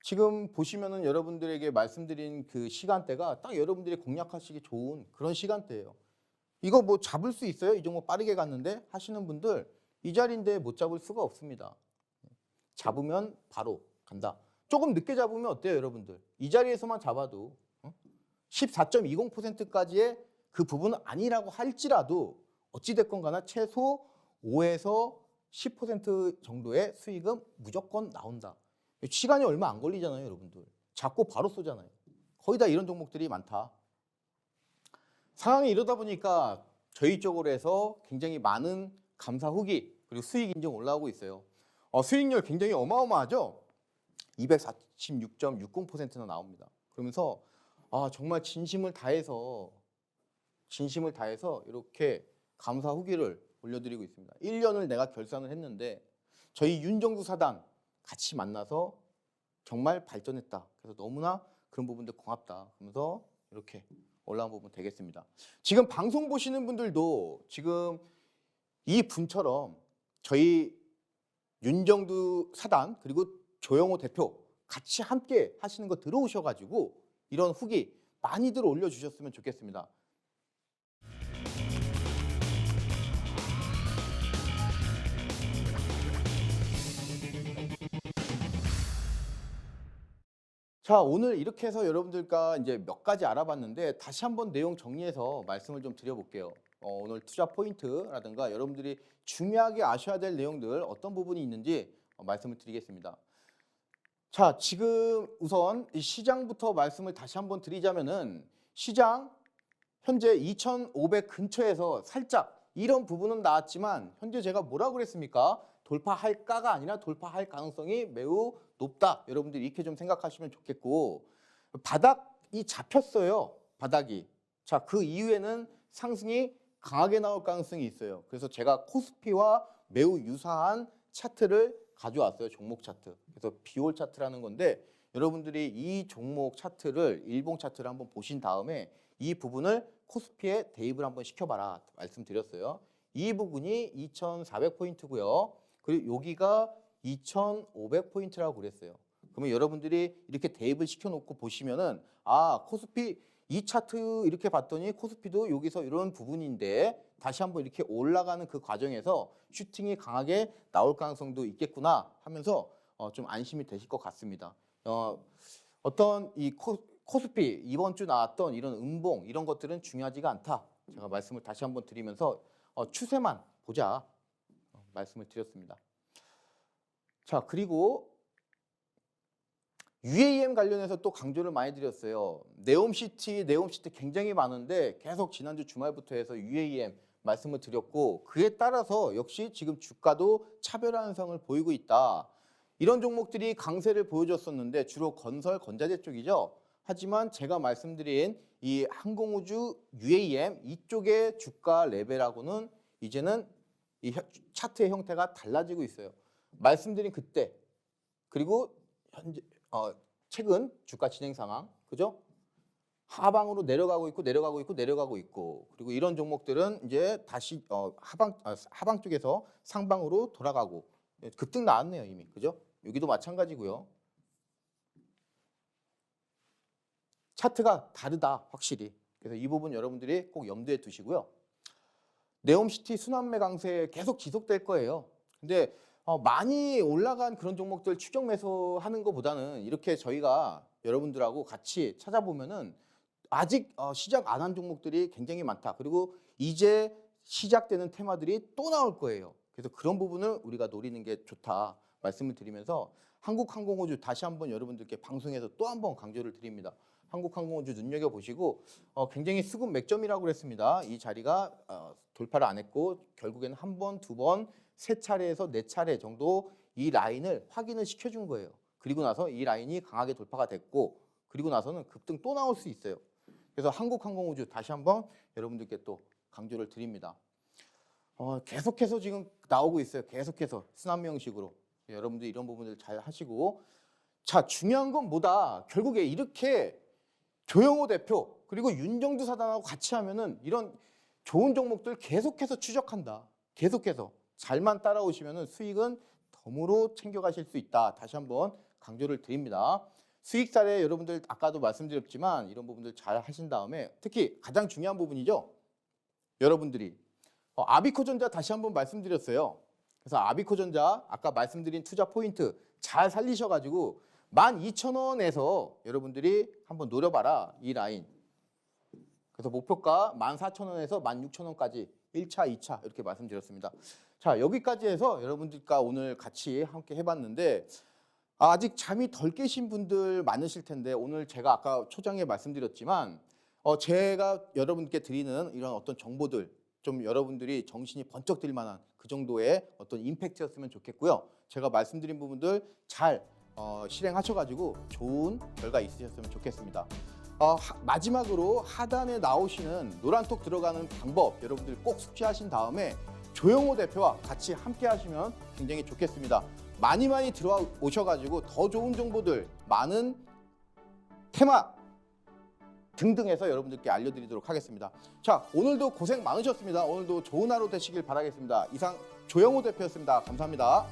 지금 보시면은 여러분들에게 말씀드린 그 시간대가 딱 여러분들이 공략하시기 좋은 그런 시간대예요. 이거 뭐 잡을 수 있어요? 이 종목 빠르게 갔는데 하시는 분들 이 자리인데 못 잡을 수가 없습니다. 잡으면 바로 간다. 조금 늦게 잡으면 어때요, 여러분들? 이 자리에서만 잡아도 14.20%까지의 그 부분은 아니라고 할지라도 어찌됐건 간에 최소 5에서 10% 정도의 수익은 무조건 나온다. 시간이 얼마 안 걸리잖아요, 여러분들. 잡고 바로 쏘잖아요. 거의 다 이런 종목들이 많다. 상황이 이러다 보니까 저희 쪽으로 해서 굉장히 많은 감사 후기 그리고 수익 인증 올라오고 있어요. 수익률 굉장히 어마어마하죠? 246.60%나 나옵니다. 그러면서 정말 진심을 다해서 이렇게 감사 후기를 올려드리고 있습니다. 1년을 내가 결산을 했는데 저희 윤정두 사단 같이 만나서 정말 발전했다. 그래서 너무나 그런 부분들 고맙다. 그러면서 이렇게 올라온 부분 되겠습니다. 지금 방송 보시는 분들도 지금 이 분처럼 저희 윤정두 사단 그리고 조영호 대표 같이 함께 하시는 거 들어오셔가지고 이런 후기 많이들 올려주셨으면 좋겠습니다. 자, 오늘 이렇게 해서 여러분들과 이제 몇 가지 알아봤는데 다시 한번 내용 정리해서 말씀을 좀 드려볼게요. 오늘 투자 포인트라든가 여러분들이 중요하게 아셔야 될 내용들 어떤 부분이 있는지 말씀을 드리겠습니다. 자, 지금 우선 이 시장부터 말씀을 다시 한번 드리자면은 시장 현재 2,500 근처에서 살짝 이런 부분은 나왔지만 현재 제가 뭐라고 그랬습니까? 돌파할까가 아니라 돌파할 가능성이 매우 높다. 여러분들이 이렇게 좀 생각하시면 좋겠고, 바닥이 잡혔어요. 바닥이. 자, 그 이후에는 상승이 강하게 나올 가능성이 있어요. 그래서 제가 코스피와 매우 유사한 차트를 가져왔어요. 종목 차트. 그래서 비올 차트라는 건데 여러분들이 이 종목 차트를 일봉 차트를 한번 보신 다음에 이 부분을 코스피에 대입을 한번 시켜봐라 말씀드렸어요. 이 부분이 2,400포인트고요. 그리고 여기가 2,500포인트라고 그랬어요. 그러면 여러분들이 이렇게 대입을 시켜놓고 보시면은 아, 코스피 이 차트 이렇게 봤더니 코스피도 여기서 이런 부분인데 다시 한번 이렇게 올라가는 그 과정에서 슈팅이 강하게 나올 가능성도 있겠구나 하면서 좀 안심이 되실 것 같습니다. 어떤 이 코스피 이번 주 나왔던 이런 음봉 이런 것들은 중요하지가 않다. 제가 말씀을 다시 한번 드리면서 추세만 보자 말씀을 드렸습니다. 자, 그리고 UAM 관련해서 또 강조를 많이 드렸어요. 네옴시티 굉장히 많은데 계속 지난주 주말부터 해서 UAM 말씀을 드렸고 그에 따라서 역시 지금 주가도 차별화현상을 보이고 있다. 이런 종목들이 강세를 보여줬었는데 주로 건설, 건자재 쪽이죠. 하지만 제가 말씀드린 이 항공우주 UAM 이쪽의 주가 레벨하고는 이제는 이 차트의 형태가 달라지고 있어요. 말씀드린 그때 그리고 현재 최근 주가 진행 상황, 그죠? 하방으로 내려가고 있고 그리고 이런 종목들은 이제 다시 하방 쪽에서 상방으로 돌아가고 급등 나왔네요 이미, 그죠? 여기도 마찬가지고요. 차트가 다르다 확실히. 그래서 이 부분 여러분들이 꼭 염두에 두시고요. 네옴시티 순환매 강세 계속 지속될 거예요. 근데 많이 올라간 그런 종목들 추격 매수하는 것보다는 이렇게 저희가 여러분들하고 같이 찾아보면은 아직 시작 안 한 종목들이 굉장히 많다. 그리고 이제 시작되는 테마들이 또 나올 거예요. 그래서 그런 부분을 우리가 노리는 게 좋다 말씀을 드리면서 한국항공우주 다시 한번 여러분들께 방송에서 또 한번 강조를 드립니다. 한국항공우주 눈여겨보시고 굉장히 수급 맥점이라고 그랬습니다. 이 자리가 돌파를 안 했고 결국에는 한 번, 두 번, 세 차례에서 네 차례 정도 이 라인을 확인을 시켜준 거예요. 그리고 나서 이 라인이 강하게 돌파가 됐고 그리고 나서는 급등 또 나올 수 있어요. 그래서 한국항공우주 다시 한번 여러분들께 또 강조를 드립니다. 계속해서 지금 나오고 있어요. 계속해서 순환매 형식으로. 여러분들 이런 부분들 잘 하시고 자, 중요한 건 뭐다. 결국에 이렇게 조영호 대표 그리고 윤정두 사단하고 같이 하면은 이런 좋은 종목들 계속해서 추적한다. 계속해서 잘만 따라오시면은 수익은 덤으로 챙겨가실 수 있다. 다시 한번 강조를 드립니다. 수익 사례 여러분들 아까도 말씀드렸지만 이런 부분들 잘 하신 다음에 특히 가장 중요한 부분이죠. 여러분들이 아비코전자 다시 한번 말씀드렸어요. 그래서 아비코전자 아까 말씀드린 투자 포인트 잘 살리셔가지고 12,000원에서 여러분들이 한번 노려봐라 이 라인. 그래서 목표가 14,000원에서 16,000원까지 1차, 2차 이렇게 말씀드렸습니다. 자, 여기까지 해서 여러분들과 오늘 같이 함께 해봤는데 아직 잠이 덜 깨신 분들 많으실 텐데 오늘 제가 아까 초장에 말씀드렸지만 제가 여러분께 드리는 이런 어떤 정보들 좀 여러분들이 정신이 번쩍 들 만한 그 정도의 어떤 임팩트였으면 좋겠고요. 제가 말씀드린 부분들 잘 실행하셔가지고 좋은 결과 있으셨으면 좋겠습니다. 마지막으로 하단에 나오시는 노란톡 들어가는 방법 여러분들 꼭 숙지하신 다음에 조영호 대표와 같이 함께 하시면 굉장히 좋겠습니다. 많이 들어와 오셔가지고 더 좋은 정보들 많은 테마 등등 해서 여러분들께 알려드리도록 하겠습니다. 자, 오늘도 고생 많으셨습니다. 오늘도 좋은 하루 되시길 바라겠습니다. 이상 조영호 대표였습니다. 감사합니다.